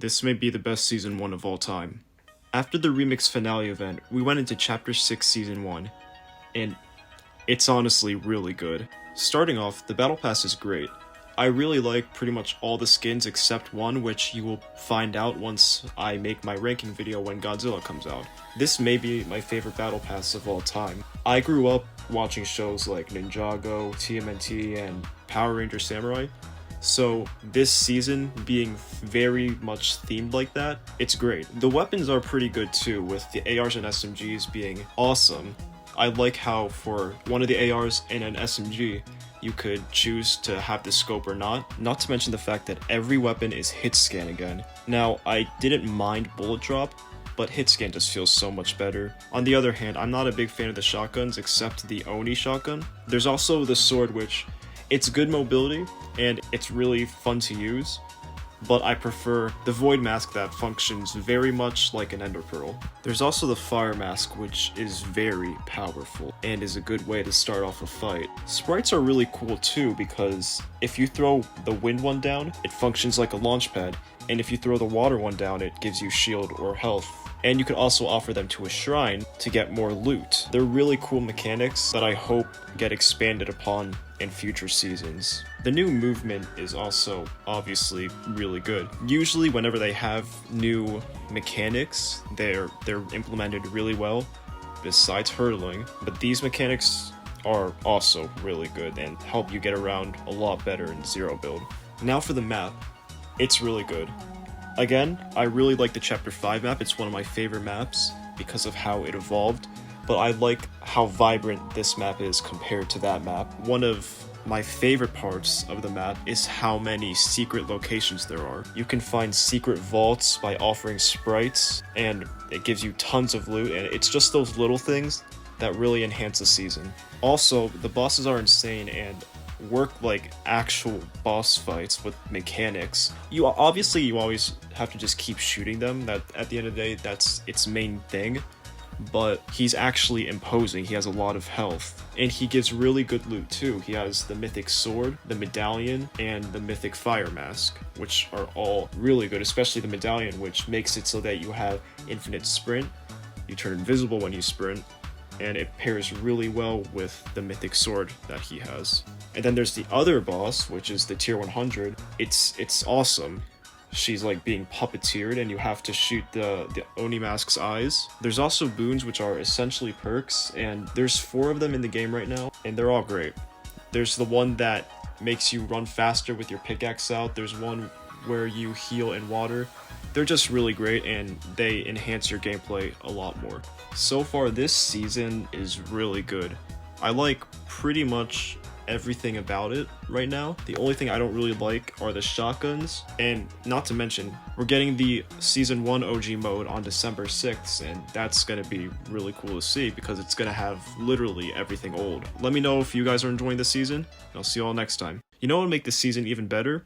This may be the best Season 1 of all time. After the Remix finale event, we went into Chapter 6 Season 1, and it's honestly really good. Starting off, the Battle Pass is great. I really like pretty much all the skins except one, which you will find out once I make my ranking video when Godzilla comes out. This may be my favorite Battle Pass of all time. I grew up watching shows like Ninjago, TMNT, and Power Ranger Samurai, so this season being very much themed like that, it's great. The weapons are pretty good too, with the ARs and SMGs being awesome. I like how for one of the ARs and an SMG, you could choose to have the scope or not to mention the fact that every weapon is hit scan again. Now, I didn't mind bullet drop, but hit scan just feels so much better. On the other hand, I'm not a big fan of the shotguns except the Oni shotgun. There's also the sword, which it's good mobility and it's really fun to use, but I prefer the Void Mask that functions very much like an Ender Pearl. There's also the Fire Mask, which is very powerful and is a good way to start off a fight. Sprites are really cool too, because if you throw the wind one down, it functions like a launch pad, and if you throw the water one down, it gives you shield or health. And you can also offer them to a shrine to get more loot. They're really cool mechanics that I hope get expanded upon in future seasons. The new movement is also obviously really good. Usually whenever they have new mechanics, they're implemented really well, besides hurdling, but these mechanics are also really good and help you get around a lot better in Zero build. Now for the map, it's really good. Again, I really like the Chapter 5 map. It's one of my favorite maps because of how it evolved, but I like how vibrant this map is compared to that map. One of my favorite parts of the map is how many secret locations there are. You can find secret vaults by offering sprites, and it gives you tons of loot, and it's just those little things that really enhance the season. Also, the bosses are insane and work like actual boss fights with mechanics. You always have to just keep shooting them. That at the end of the day, that's its main thing, but he's actually imposing. He has a lot of health, and he gives really good loot too. He has the mythic sword, the medallion, and the mythic fire mask, which are all really good, especially the medallion, which makes it so that you have infinite sprint. You turn invisible when you sprint, and it pairs really well with the mythic sword that he has. And then there's the other boss, which is the tier 100. It's awesome. She's like being puppeteered, and you have to shoot the Oni Mask's eyes. There's also boons, which are essentially perks, and there's 4 of them in the game right now, and they're all great. There's the one that makes you run faster with your pickaxe out. There's one where you heal in water. They're just really great, and they enhance your gameplay a lot more. So far, this season is really good. I like pretty much everything about it right now. The only thing I don't really like are the shotguns, and not to mention, we're getting the Season 1 OG mode on December 6th, and that's gonna be really cool to see because it's gonna have literally everything old. Let me know if you guys are enjoying this season, and I'll see you all next time. You know what would make this season even better?